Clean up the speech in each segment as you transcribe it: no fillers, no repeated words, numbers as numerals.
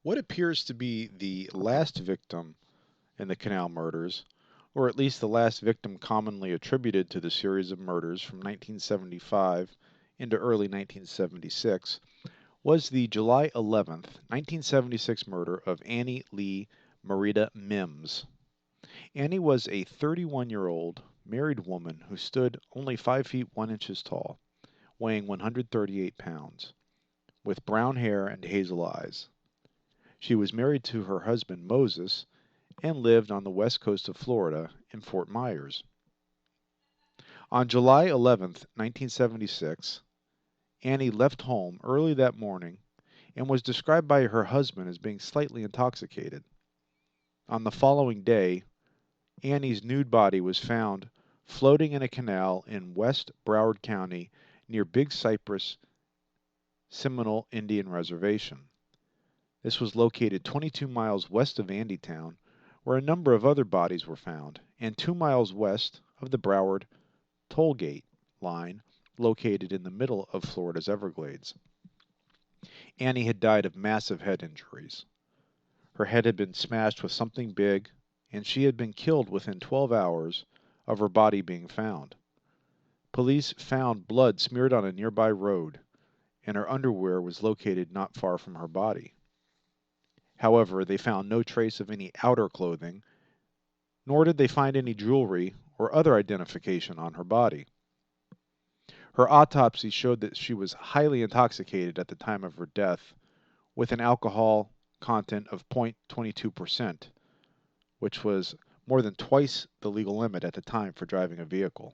What appears to be the last victim in the Canal Murders, or at least the last victim commonly attributed to the series of murders from 1975 into early 1976, was the July 11th, 1976 murder of Annie Lee Marida Mims. Annie was a 31-year-old married woman who stood only 5 feet 1 inches tall, weighing 138 pounds, with brown hair and hazel eyes. She was married to her husband Moses and lived on the west coast of Florida in Fort Myers. On July 11th, 1976, Annie left home early that morning and was described by her husband as being slightly intoxicated. On the following day, Annie's nude body was found floating in a canal in West Broward County near Big Cypress Seminole Indian Reservation. This was located 22 miles west of Andytown, where a number of other bodies were found, and 2 miles west of the Broward toll gate line located in the middle of Florida's Everglades. Annie had died of massive head injuries. Her head had been smashed with something big, and she had been killed within 12 hours of her body being found. Police found blood smeared on a nearby road, and her underwear was located not far from her body. However, they found no trace of any outer clothing, nor did they find any jewelry or other identification on her body. Her autopsy showed that she was highly intoxicated at the time of her death, with an alcohol content of 0.22%, which was more than twice the legal limit at the time for driving a vehicle.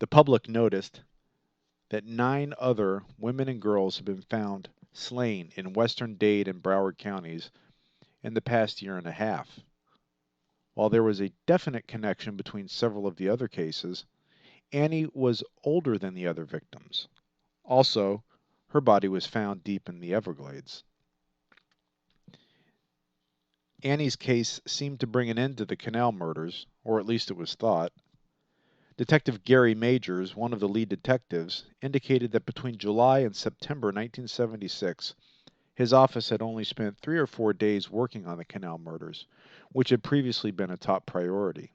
The public noticed that 9 other women and girls had been found slain in western Dade and Broward counties in the past year and a half. While there was a definite connection between several of the other cases, Annie was older than the other victims. Also, her body was found deep in the Everglades. Annie's case seemed to bring an end to the Canal Murders, or at least it was thought. Detective Gary Majors, one of the lead detectives, indicated that between July and September 1976, his office had only spent 3 or 4 days working on the Canal Murders, which had previously been a top priority.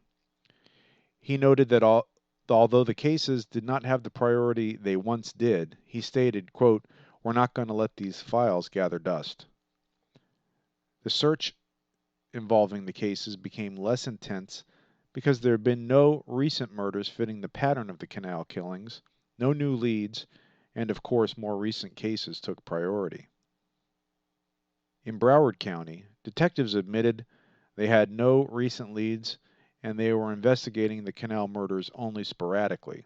He noted that although the cases did not have the priority they once did, he stated, quote, "We're not going to let these files gather dust." The search involving the cases became less intense because there had been no recent murders fitting the pattern of the canal killings, no new leads, and of course more recent cases took priority. In Broward County, detectives admitted they had no recent leads and they were investigating the canal murders only sporadically.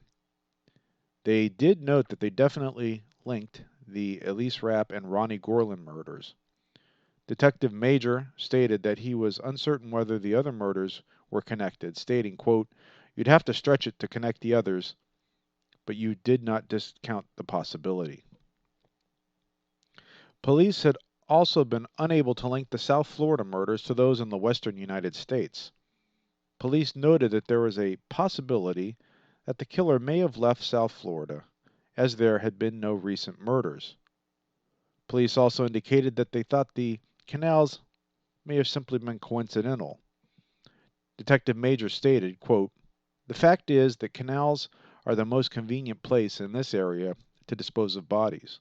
They did note that they definitely linked the Elise Rapp and Ronnie Gorlin murders. Detective Major stated that he was uncertain whether the other murders were connected, stating, quote, "You'd have to stretch it to connect the others, but you did not discount the possibility." Police had also been unable to link the South Florida murders to those in the western United States. Police noted that there was a possibility that the killer may have left South Florida, as there had been no recent murders. Police also indicated that they thought the canals may have simply been coincidental. Detective Major stated, quote, "The fact is that canals are the most convenient place in this area to dispose of bodies.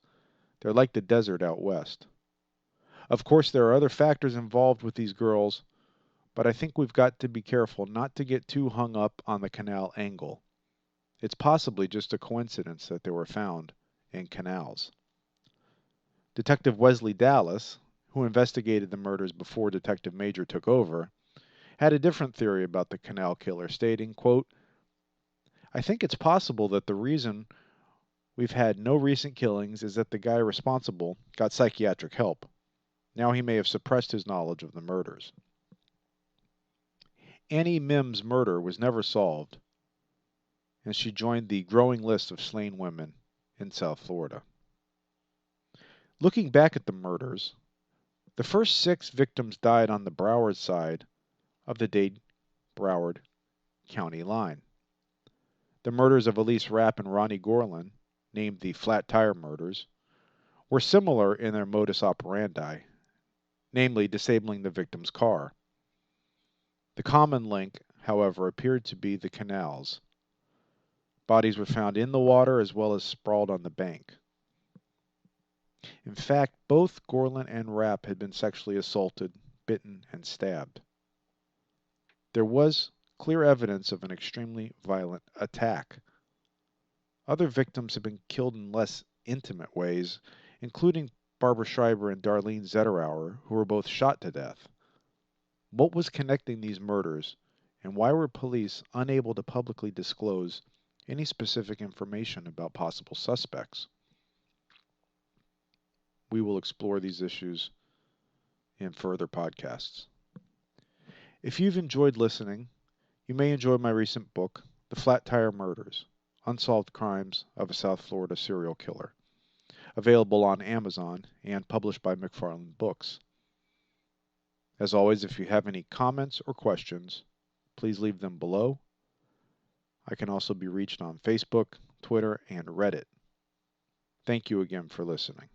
They're like the desert out west. Of course, there are other factors involved with these girls, but I think we've got to be careful not to get too hung up on the canal angle. It's possibly just a coincidence that they were found in canals." Detective Wesley Dallas, who investigated the murders before Detective Major took over, had a different theory about the canal killer, stating, quote, "I think it's possible that the reason we've had no recent killings is that the guy responsible got psychiatric help. Now he may have suppressed his knowledge of the murders." Annie Mims' murder was never solved, and she joined the growing list of slain women in South Florida. Looking back at the murders, the first 6 victims died on the Broward side of the Dade Broward County line. The murders of Elise Rapp and Ronnie Gorlin, named the Flat Tire Murders, were similar in their modus operandi, namely disabling the victim's car. The common link, however, appeared to be the canals. Bodies were found in the water as well as sprawled on the bank. In fact, both Gorlin and Rapp had been sexually assaulted, bitten, and stabbed. There was clear evidence of an extremely violent attack. Other victims had been killed in less intimate ways, including Barbara Schreiber and Darlene Zetterauer, who were both shot to death. What was connecting these murders, and why were police unable to publicly disclose any specific information about possible suspects? We will explore these issues in further podcasts. If you've enjoyed listening, you may enjoy my recent book, The Flat Tire Murders: Unsolved Crimes of a South Florida Serial Killer, available on Amazon and published by McFarland Books. As always, if you have any comments or questions, please leave them below. I can also be reached on Facebook, Twitter, and Reddit. Thank you again for listening.